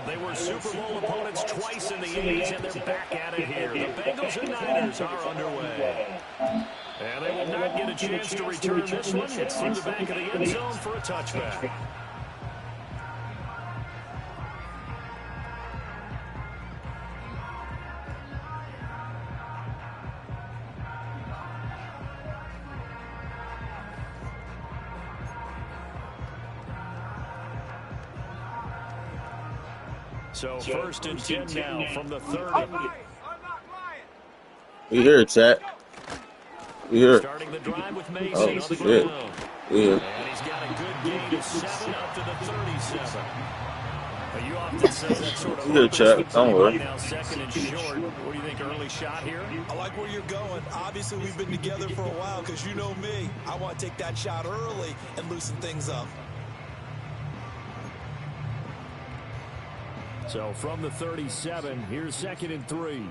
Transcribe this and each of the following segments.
They were Super Bowl opponents twice in the 80s, and they're back at it here. The Bengals and Niners are underway. And they will not get a chance to return this one. It's through the back of the end zone for a touchback. So first and 10 now from the 30. We here, chat. We here. Starting the drive with Mason Oh, on the shit. ground. Yeah. And he's got a good gain of 7 up to the 37. But you often say that sort of We here, chat. Don't worry. now second and short. What do you think, early shot here? I like where you're going. Obviously, we've been together for a while because you know me. I want to take that shot early and loosen things up. So from the 37, here's second and 3.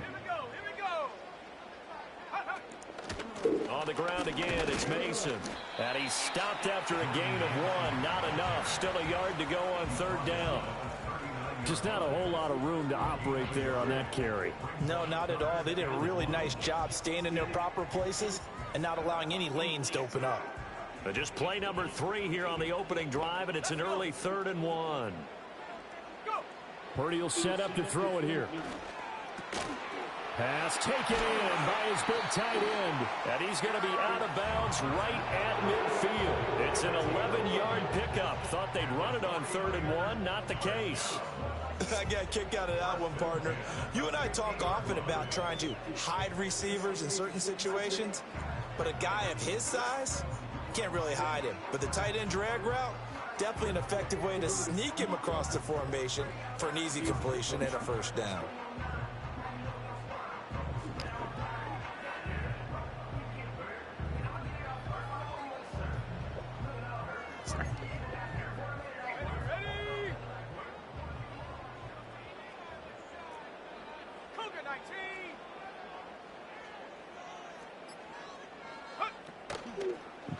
On the ground again, it's Mason. And he's stopped after a gain of 1. Not enough. Still a yard to go on third down. Just not a whole lot of room to operate there on that carry. No, not at all. They did a really nice job staying in their proper places and not allowing any lanes to open up. But just play number 3 here on the opening drive, and it's an early 3rd and 1. Purdy will set up to throw it here. Pass taken in by his big tight end. And he's going to be out of bounds right at midfield. It's an 11-yard pickup. Thought they'd run it on 3rd and 1. Not the case. I got a kick out of that one, partner. You and I talk often about trying to hide receivers in certain situations. But a guy of his size, can't really hide him. But the tight end drag route, definitely an effective way to sneak him across the formation for an easy completion and a first down.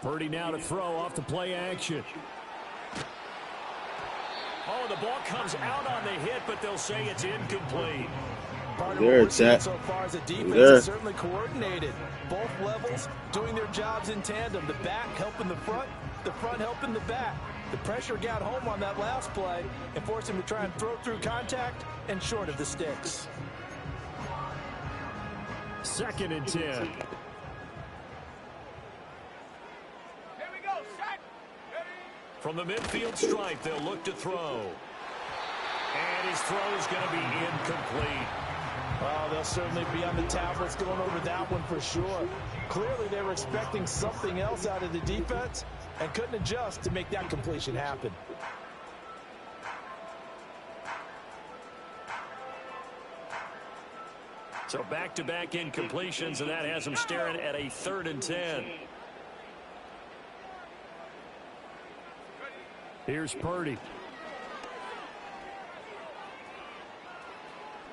Purdy now to throw off the play action. Oh, the ball comes out on the hit, but they'll say it's incomplete. There it's at. So far as the defense There. is certainly coordinated. Both levels doing their jobs in tandem. The back helping the front helping the back. The pressure got home on that last play and forced him to try and throw through contact and short of the sticks. 2nd and 10. From the midfield stripe, they'll look to throw. And his throw is going to be incomplete. Oh, they'll certainly be on the tablets going over that one for sure. Clearly, they were expecting something else out of the defense and couldn't adjust to make that completion happen. So back-to-back incompletions, and that has them staring at a 3rd and 10. Here's Purdy.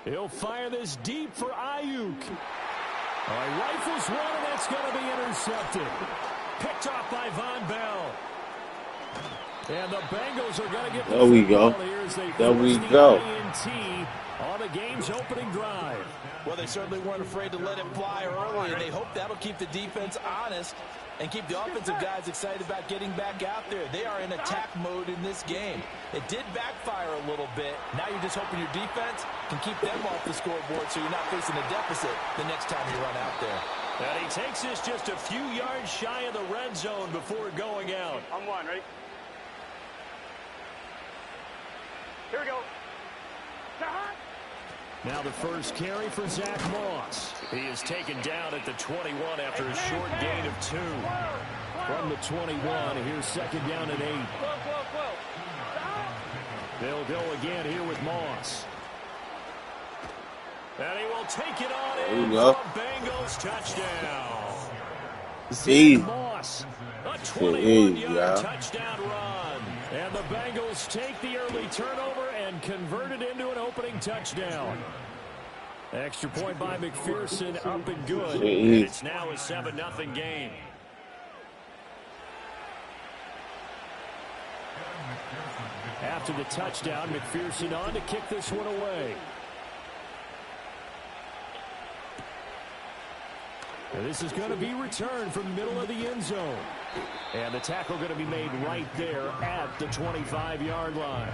He'll fire this deep for Ayuk. Rifles one, and that's going to be intercepted. Picked off by Von Bell. And the Bengals are going to get the There we go. There we go. On the game's opening drive. Well, they certainly weren't afraid to let it fly early, and they hope that'll keep the defense honest and keep the offensive guys excited about getting back out there. They are in attack mode in this game. It did backfire a little bit. Now you're just hoping your defense can keep them off the scoreboard so you're not facing a deficit the next time you run out there. And he takes this just a few yards shy of the red zone before going out. On 1, ready? Here we go. Now the first carry for Zach Moss. He is taken down at the 21 after a short gain of 2. From the 21, here's 2nd down and 8. They'll go again here with Moss. And he will take it on in for a Bengals touchdown. See. Moss, a 21-yard touchdown run. And the Bengals take the early turnover and convert it into an opening touchdown. Extra point by McPherson, up and good. And it's now a 7-0 game. After the touchdown, McPherson on to kick this one away. And this is going to be returned from the middle of the end zone. And the tackle going to be made right there at the 25-yard line.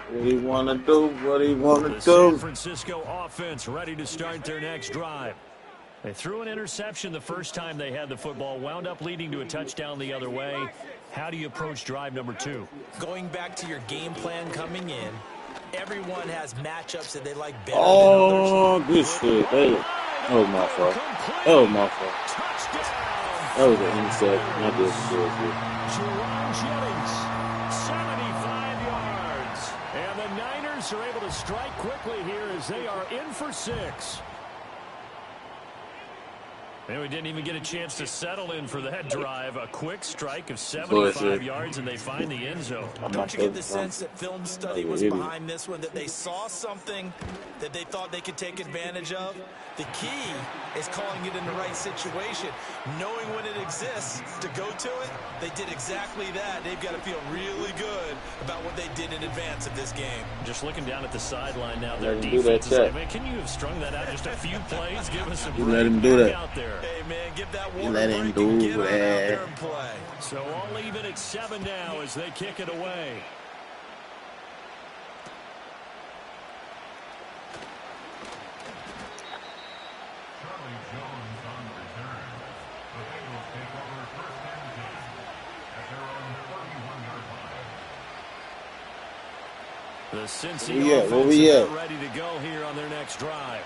What do you want to do? What do you want to do? The San Francisco offense ready to start their next drive. They threw an interception the first time they had the football, wound up leading to a touchdown the other way. How do you approach drive number 2? Going back to your game plan coming in, everyone has matchups that they like better Oh, good shit. Hey. Oh, my fault. Oh, my fault. That was an interception. I did it. Jerome Jennings, 75 yards. And the Niners are able to strike quickly here as they are in for 6. And we didn't even get a chance to settle in for that drive. A quick strike of 75 yards, and they find the end zone. Don't you get the sense that film study was behind this one, that they saw something that they thought they could take advantage of? The key is calling it in the right situation, knowing when it exists to go to it. They did exactly that. They've got to feel really good about what they did in advance of this game. Just looking down at the sideline now, their defense is like, man, can you have strung that out just a few plays? Give us a break. Let him do that. Out there. Hey, man, give that You water let him do that. So all even at 7 now as they kick it away. The Cincy offense is ready to go here on their next drive.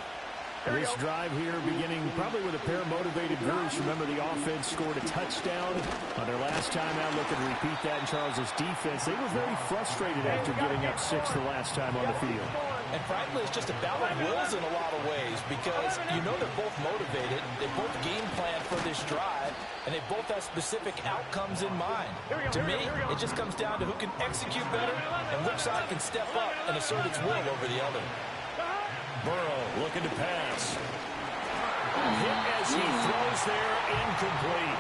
This drive here beginning probably with a pair of motivated groups. Remember, the offense scored a touchdown on their last time out. Looking to repeat that in Charles's defense. They were very frustrated after giving up 6 the last time on the field. And frankly, it's just a battle of wills in a lot of ways because you know they're both motivated. They both game plan for this drive, and they both have specific outcomes in mind. To me, it just comes down to who can execute better and which side can step up and assert its will over the other. Burrow looking to pass. Hit as he throws there, incomplete.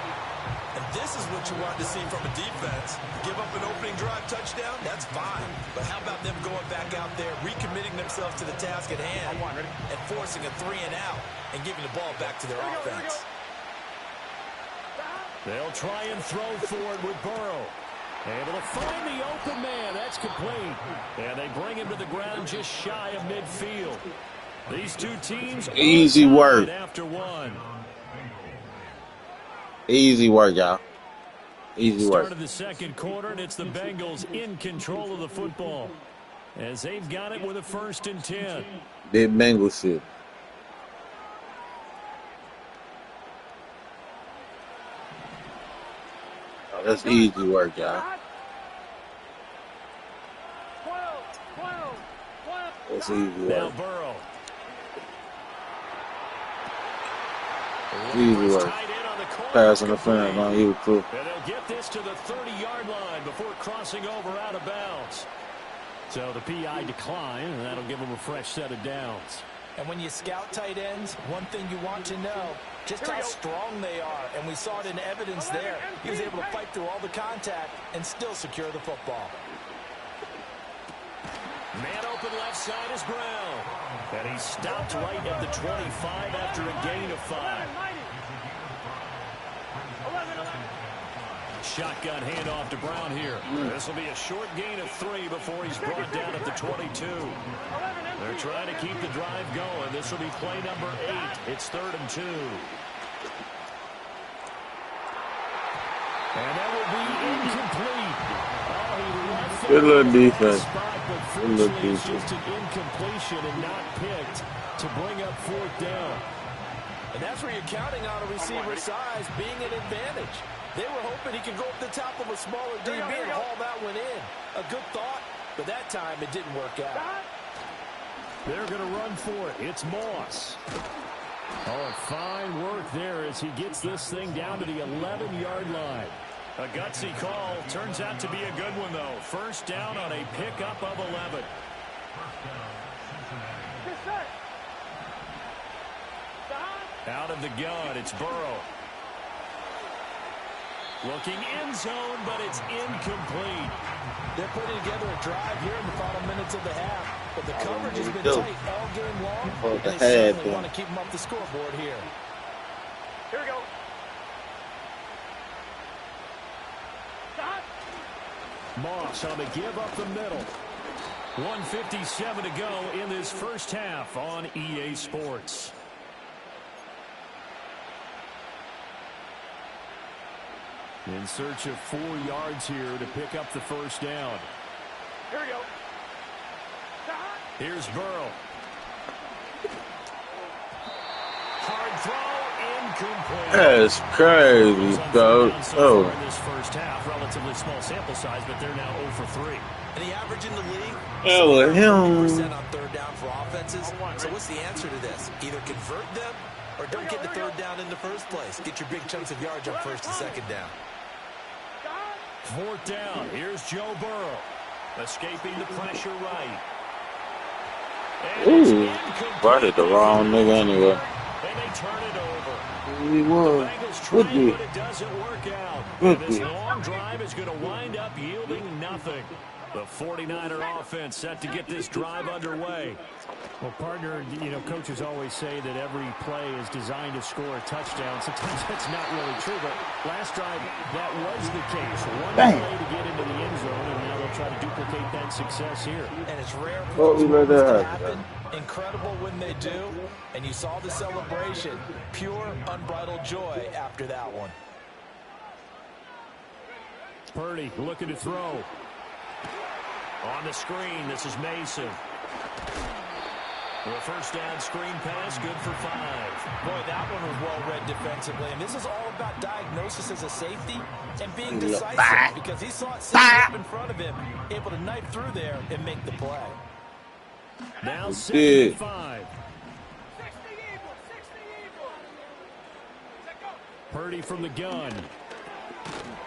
And this is what you want to see from a defense. Give up an opening drive touchdown, that's fine. But how about them going back out there, recommitting themselves to the task at hand, and forcing a 3 and out, and giving the ball back to their offense. They'll try and throw forward with Burrow. Able to find the open man. That's complete. And they bring him to the ground just shy of midfield. These two teams easy work. After one. Easy work, y'all. Easy work. Start of the second quarter, and it's the Bengals in control of the football as they've got it with a 1st and 10. Big Bengals shit. Oh, that's easy work, y'all. That's easy work. Now Burrow. Easy work. Pass interference on you, too. And they'll get this to the 30-yard line before crossing over out of bounds. So the PI decline, and that'll give them a fresh set of downs. And when you scout tight ends, one thing you want to know, just how strong they are. And we saw it in evidence there. He was able to fight through all the contact and still secure the football. Man open left side is Brown. And he stopped right at the 25 after a gain of 5. Shotgun handoff to Brown here. This will be a short gain of 3 before he's brought down at the 22. They're trying to keep the drive going. This will be play number 8. It's 3rd and 2. And that will be incomplete. Good little defense. Good little defense. It's just an incompletion and not picked to bring up 4th down. And that's where you're counting on a receiver's size being an advantage. They were hoping he could go up the top of a smaller DB and haul that one in. A good thought, but that time it didn't work out. They're going to run for it. It's Moss. Oh, fine work there as he gets this thing down to the 11-yard line. A gutsy call. Turns out to be a good one, though. 1st down on a pickup of 11. Out of the gun, it's Burrow. Looking end zone, but it's incomplete. They're putting together a drive here in the final minutes of the half. But the coverage has been tight all game long. And they certainly want to keep them up the scoreboard here. Here we go. Moss on the give up the middle. 1:57 to go in this first half on EA Sports. In search of 4 yards here to pick up the first down. Here we go. Here's Burrow. Hard throw, incomplete. That's crazy, dog. Oh. In this first half, relatively small sample size, but they're now 0 for 3. And the average in the league, Oh, him. 30% on third down for offenses. So what's the answer to this? Either convert them or don't get the third down in the first place. Get your big chunks of yards on first and second down. 4th down. Here's Joe Burrow. Escaping the pressure right. Ooh, I hit the wrong nigga anyway. And they turn it over. He was. But it doesn't work out. And this long drive is going to wind up yielding nothing. The 49er offense set to get this drive underway. Well, partner, you know, coaches always say that every play is designed to score a touchdown. Sometimes that's not really true, but last drive, that was the case. One play to get into the end zone, and now they'll try to duplicate that success here. And it's rare for those to happen. Incredible when they do. And you saw the celebration. Pure, unbridled joy after that one. Purdy looking to throw. On the screen, this is Mason. The first down screen pass, good for 5. Boy, that one was well read defensively. And this is all about diagnosis as a safety and being decisive because he saw it sitting up in front of him, able to knife through there and make the play. Now 65. Purdy from the gun.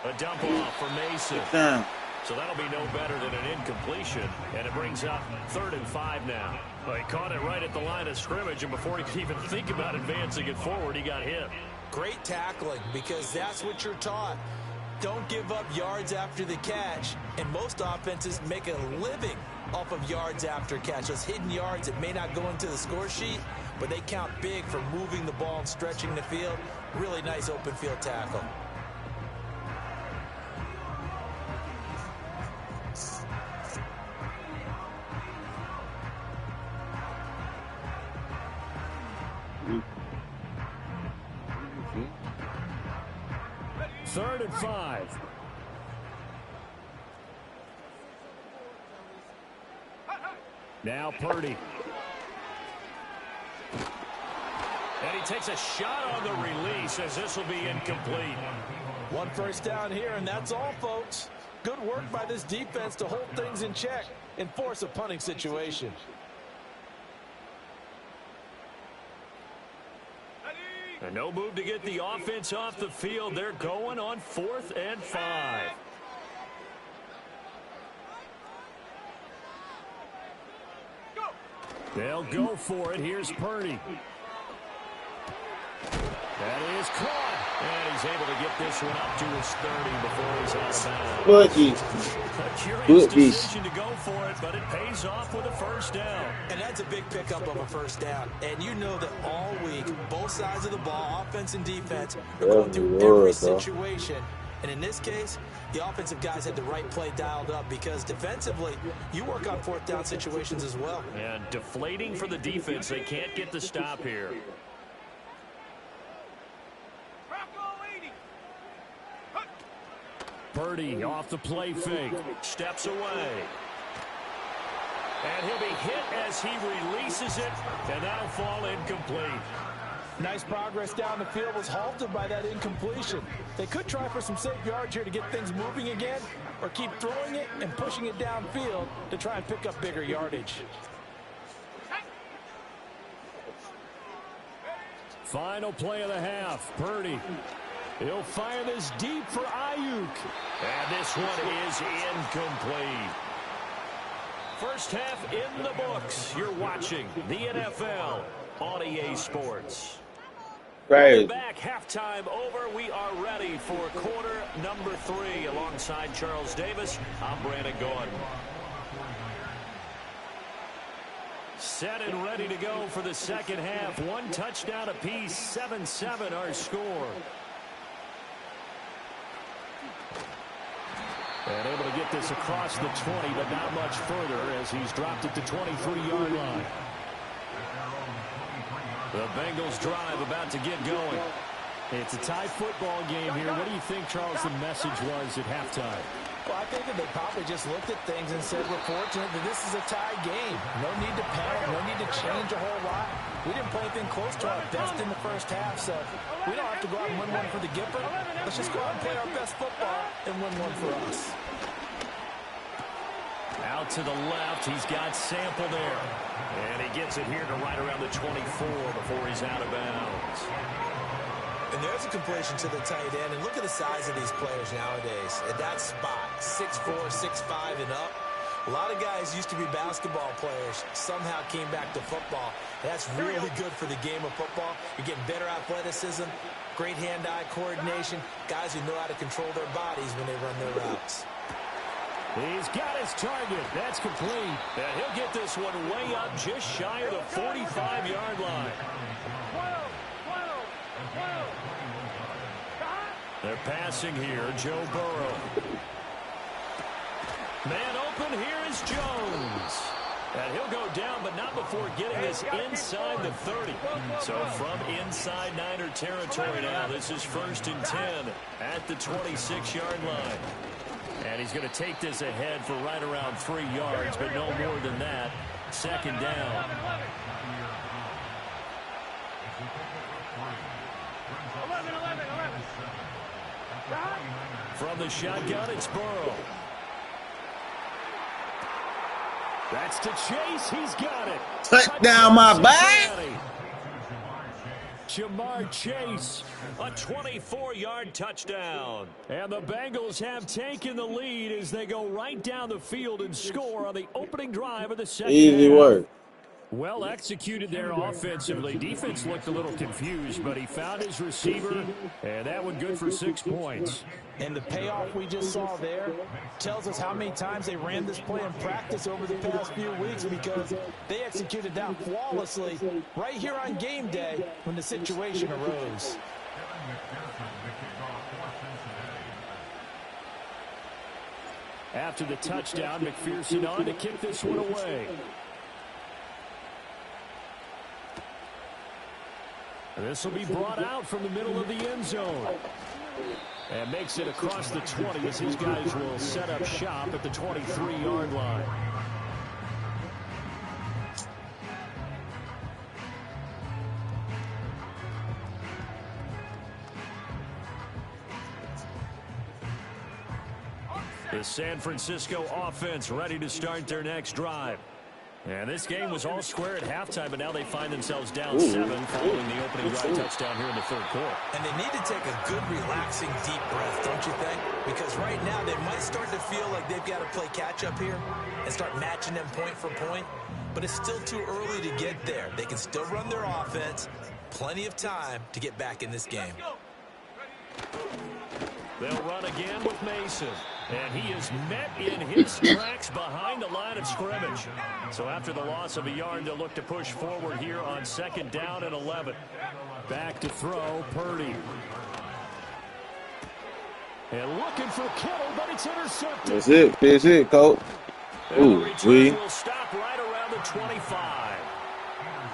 A dump off for Mason. So that'll be no better than an incompletion, and it brings up 3rd and 5 now. Well, he caught it right at the line of scrimmage, and before he could even think about advancing it forward, he got hit. Great tackling, because that's what you're taught. Don't give up yards after the catch, and most offenses make a living off of yards after catch. Those hidden yards that may not go into the score sheet, but they count big for moving the ball and stretching the field. Really nice open field tackle. Third and 5. Now Purdy. And he takes a shot on the release as this will be incomplete. 1 first down here, and that's all, folks. Good work by this defense to hold things in check and force a punting situation. And no move to get the offense off the field. They're going on 4th and 5. They'll go for it. Here's Purdy. That is caught. And he's able to get this one up to his 30 before he's out of bounds. A curious decision to go for it, but it pays off with a first down. And that's a big pickup of a first down. And you know that all week, both sides of the ball, offense and defense, are going through every situation. And in this case, the offensive guys had the right play dialed up because defensively, you work on 4th down situations as well. And deflating for the defense. They can't get the stop here. Purdy off the play fake. Steps away. And he'll be hit as he releases it. And that'll fall incomplete. Nice progress down the field was halted by that incompletion. They could try for some safe yards here to get things moving again, or keep throwing it and pushing it downfield to try and pick up bigger yardage. Final play of the half. Purdy. He'll fire this deep for Ayuk. And this one is incomplete. First half in the books. You're watching the NFL on EA Sports. Crazy. Back, halftime over. We are ready for quarter number 3. Alongside Charles Davis, I'm Brandon Gordon. Set and ready to go for the second half. 1 touchdown apiece, 7-7 our score. And able to get this across the 20, but not much further as he's dropped it to 23-yard line. The Bengals drive about to get going. It's a tie football game here. What do you think, Charles, the message was at halftime? Well, I think that they probably just looked at things and said, we're fortunate that this is a tie game. No need to panic, no need to change a whole lot. We didn't play anything close to our best in the first half, so we don't have to go out and win one for the Gipper. Let's just go out and play our best football and win one for us. Out to the left, he's got Sample there. And he gets it here to right around the 24 before he's out of bounds. And there's a completion to the tight end. And look at the size of these players nowadays. At that spot, 6'4", 6'5", and up. A lot of guys used to be basketball players, somehow came back to football. That's really good for the game of football. You're getting better athleticism, great hand-eye coordination, guys who know how to control their bodies when they run their routes. He's got his target. That's complete. And he'll get this one way up just shy of the 45-yard line. They're passing here. Joe Burrow. Man open. Here is Jones. And he'll go down, but not before getting this inside the 30. So from inside Niner territory now, this is 1st and 10 at the 26-yard line. And he's going to take this ahead for right around 3 yards, but no more than that. 2nd down. From the shotgun, it's Burrow. That's to Chase. He's got it. Touchdown, my back. Jamar Chase, a 24-yard touchdown. And the Bengals have taken the lead as they go right down the field and score on the opening drive of the second Easy half. work. Well executed there offensively. Defense looked a little confused, but he found his receiver, and that one good for 6 points. And the payoff we just saw there tells us how many times they ran this play in practice over the past few weeks, because they executed that flawlessly right here on game day when the situation arose. After the touchdown, McPherson on to kick this one away. This will be brought out from the middle of the end zone. And makes it across the 20 as his guys will set up shop at the 23-yard line. The San Francisco offense ready to start their next drive. And this game was all square at halftime, but now they find themselves down 7 following the opening drive touchdown here in the 3rd quarter. And they need to take a good, relaxing, deep breath, don't you think? Because right now they might start to feel like they've got to play catch-up here and start matching them point for point. But it's still too early to get there. They can still run their offense. Plenty of time to get back in this game. They'll run again with Mason. And he is met in his tracks behind the line of scrimmage. So after the loss of a yard, they'll look to push forward here on 2nd down and 11. Back to throw, Purdy. And looking for Kittle, but it's intercepted. That's it. That's it, Coach. Ooh, we will stop right around the 25.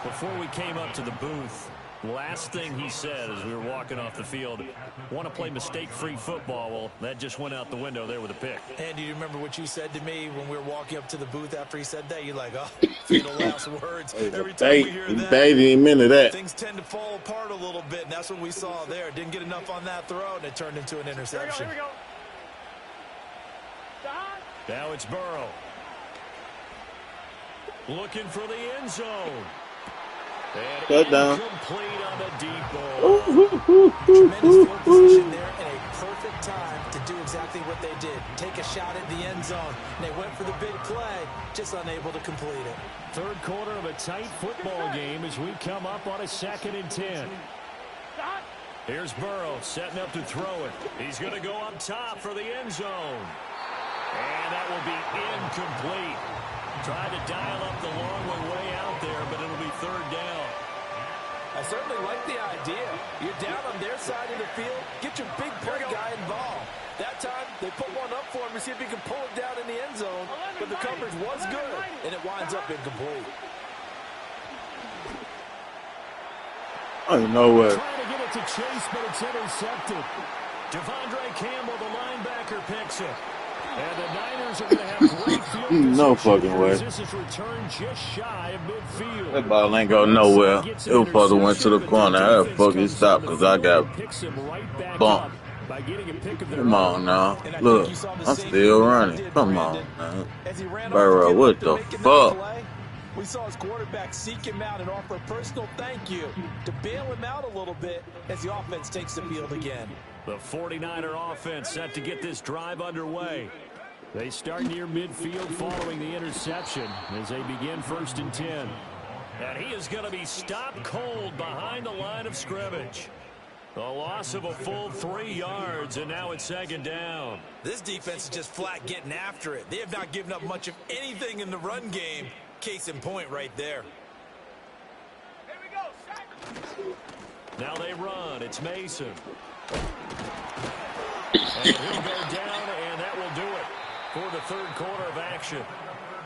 Before we came up to the booth, last thing he said as we were walking off the field, want to play mistake-free football. Well, that just went out the window there with a pick. And do you remember what you said to me when we were walking up to the booth after he said that? You're like, oh, fatal last words. Every time we hear that, him into that, things tend to fall apart a little bit, and that's what we saw there. Didn't get enough on that throw, and it turned into an interception. Here we go. Now it's Burrow. Looking for the end zone. Cut down. Complete on the deep ball. Tremendous field position there and a perfect time to do exactly what they did. Take a shot at the end zone. And they went for the big play, just unable to complete it. 3rd quarter of a tight football game as we come up on a 2nd and 10. Here's Burrow setting up to throw it. He's going to go up top for the end zone. And that will be incomplete. Tried to dial up the long way out there, but it'll be third down. I certainly like the idea. You're down on their side of the field. Get your big play guy involved. That time, they put one up for him to see if he can pull it down in the end zone. But the coverage was good, and it winds up incomplete. I don't know where. Trying to get it to Chase, but it's intercepted. Devondre Campbell, the linebacker, picks it. And the Niners are going to have great field position. No fucking way. This is returned just shy of midfield. That ball ain't going nowhere. It was supposed to went to the corner. I had to fucking stop because I got bumped. Come on now. Look, I'm still running. Come on, man. Burrow, what the fuck? We saw his quarterback seek him out and offer a personal thank you to bail him out a little bit as the offense takes the field again. The 49er offense set to get this drive underway. They start near midfield following the interception as they begin 1st and 10. And he is going to be stopped cold behind the line of scrimmage. A loss of a full 3 yards, and now it's 2nd down. This defense is just flat getting after it. They have not given up much of anything in the run game. Case in point right there. Here we go. Now they run. It's Mason. And he'll go down, and that will do it for the 3rd quarter of action.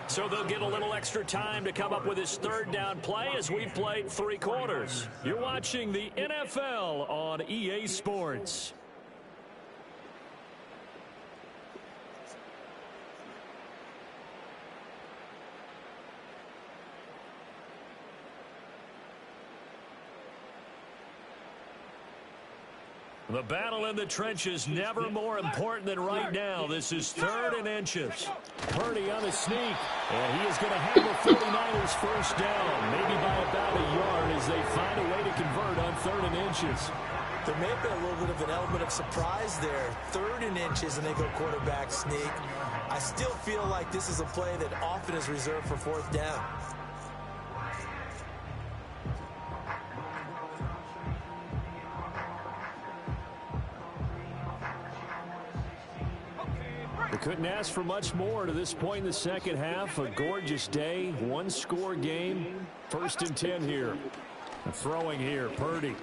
So they'll get a little extra time to come up with his 3rd down play as we played 3 quarters. You're watching the NFL on EA Sports. The battle in the trenches never more important than right now. This is 3rd and inches. Purdy on the sneak. And he is going to have the 49ers 1st down. Maybe by about a yard as they find a way to convert on 3rd and inches. There may have been a little bit of an element of surprise there. 3rd and inches and they go quarterback sneak. I still feel like this is a play that often is reserved for 4th down. They couldn't ask for much more to this point in the second half. A gorgeous day, 1-score game. 1st and 10 here. Throwing here, Purdy.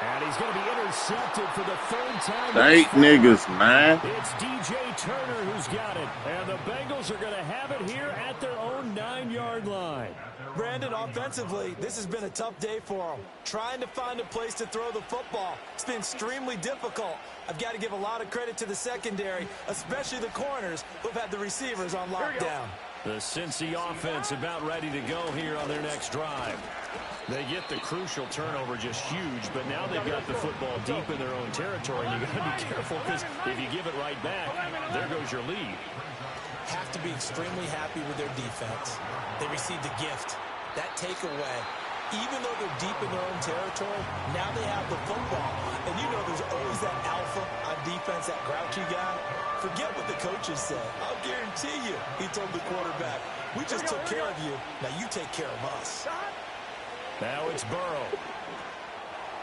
And he's going to be intercepted for the 3rd time. Thank niggas, man. It's DJ Turner who's got it. And the Bengals are going to have it here at their own 9-yard line. Brandon, offensively, this has been a tough day for them. Trying to find a place to throw the football. It's been extremely difficult. I've got to give a lot of credit to the secondary, especially the corners who've had the receivers on lockdown. The Cincy offense about ready to go here on their next drive. They get the crucial turnover just huge, but now they've got the football deep in their own territory, and you got to be careful because if you give it right back, there goes your lead. Have to be extremely happy with their defense. They received a gift. That takeaway, even though they're deep in their own territory, now they have the football. And you know there's always that alpha on defense, that grouchy guy. Forget what the coaches said. I'll guarantee you, he told the quarterback, we just took care of you. Now you take care of us. Now it's Burrow.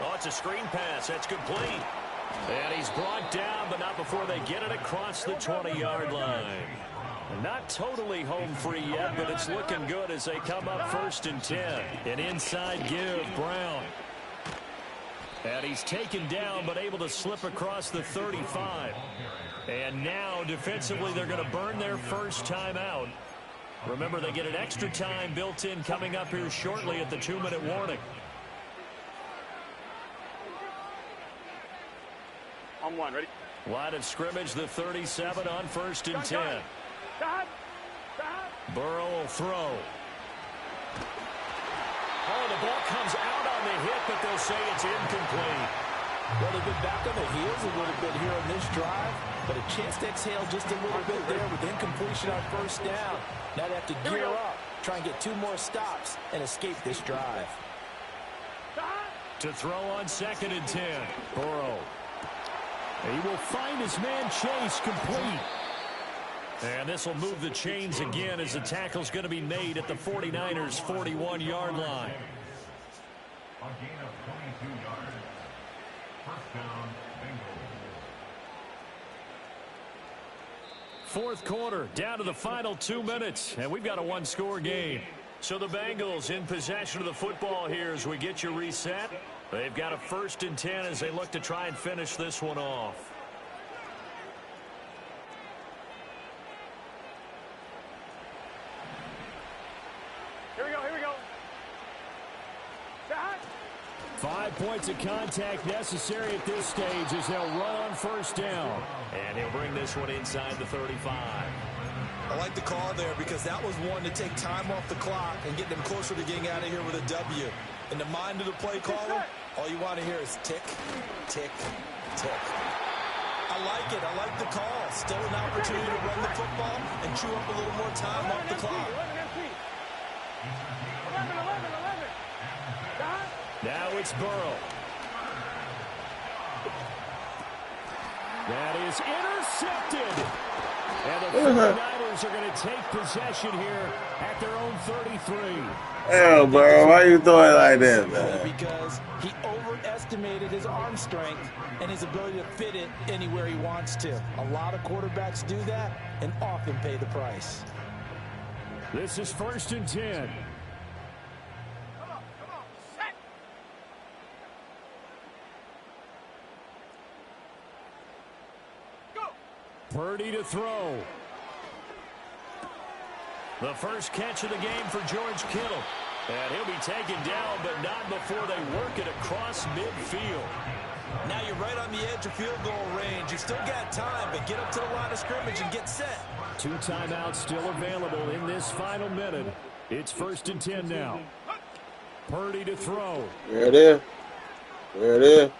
Oh, it's a screen pass. That's complete. And he's brought down, but not before they get it across the 20-yard line. Not totally home free yet, but it's looking good as they come up 1st and 10. An inside give, Brown. And he's taken down, but able to slip across the 35. And now, defensively, they're going to burn their first time out. Remember, they get an extra time built in coming up here shortly at the 2-minute warning. On 1, ready? Line of scrimmage, the 37 on 1st and 10. Burrow will throw. Oh, the ball comes out on the hit, but they'll say it's incomplete. Well, they've been back on the heels a little bit here on this drive, but a chance to exhale just a little bit there with incompletion on 1st down. Now they have to gear up, try and get 2 more stops, and escape this drive. To throw on 2nd and 10. Burrow. He will find his man Chase complete. And this will move the chains again as the tackle's going to be made at the 49ers' 41-yard line. Fourth quarter, down to the final 2 minutes, and we've got a one-score game. So the Bengals in possession of the football here as we get you reset. They've got a 1st and 10 as they look to try and finish this one off. Here we go, here we go. 5 points of contact necessary at this stage as they'll run on 1st down. And he'll bring this one inside the 35. I like the call there because that was one to take time off the clock and get them closer to getting out of here with a W. In the mind of the play caller, all you want to hear is tick, tick, tick. I like it. I like the call. Still an opportunity to run the football and chew up a little more time off the clock. 11. Now it's Burrow. That is intercepted. And the 49ers are going to take possession here at their own 33. Hell, bro, why you doing like that, man? Because he overestimated his arm strength and his ability to fit it anywhere he wants to. A lot of quarterbacks do that and often pay the price. This is 1st and 10. Set. Go. Purdy to throw. The first catch of the game for George Kittle. And he'll be taken down, but not before they work it across midfield. Now you're right on the edge of field goal range. You still got time, but get up to the line of scrimmage and get set. 2 timeouts still available in this final minute. It's 1st and 10 now. Purdy to throw. There it is. There it is.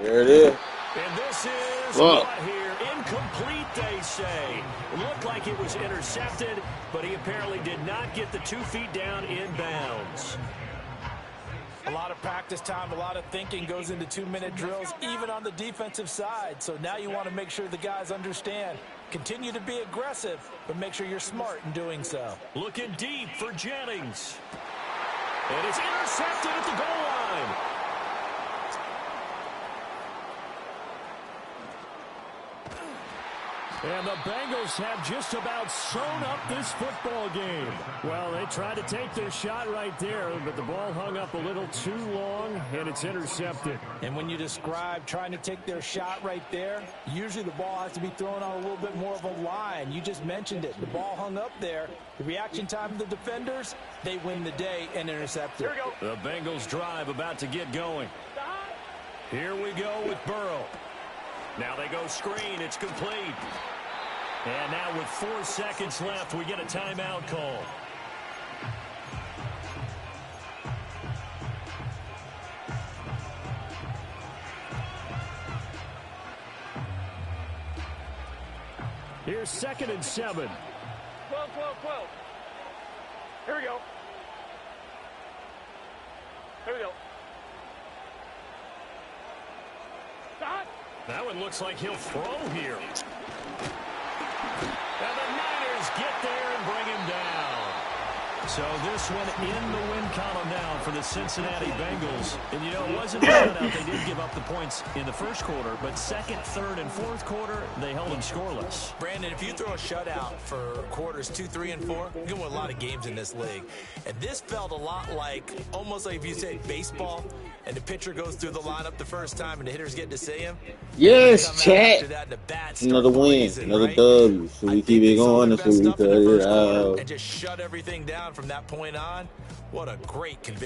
There it is. And this is what here? Incomplete, they say. Looked like it was intercepted, but he apparently did not get the 2 feet down in bounds. A lot of practice time, a lot of thinking goes into 2-minute drills, even on the defensive side. So now you want to make sure the guys understand. Continue to be aggressive, but make sure you're smart in doing so. Looking deep for Jennings. And it's intercepted at the goal line. And the Bengals have just about sewn up this football game. Well, they tried to take their shot right there, but the ball hung up a little too long, and it's intercepted. And when you describe trying to take their shot right there, usually the ball has to be thrown on a little bit more of a line. You just mentioned it. The ball hung up there. The reaction time of the defenders, they win the day and intercept it. The Bengals drive about to get going. Here we go with Burrow. Now they go screen. It's complete. And now with 4 seconds left, we get a timeout call. Here's 2nd and 7. 12. Here we go. Stop. That one looks like he'll throw here. And the Niners get there and bring him down. So this one in the win column now for the Cincinnati Bengals. And, you know, it wasn't a shutout. They did give up the points in the first quarter, but 2nd, 3rd, and 4th quarter, they held them scoreless. Brandon, if you throw a shutout for quarters 2, 3, and 4, you're going to win a lot of games in this league. And this felt a lot like, almost like if you say baseball, and the pitcher goes through the lineup the first time and the hitters get to see him. Yes, chat. Another win, another W. So we keep it going until we cut it out. And just shut everything down from that point on. What a great convincing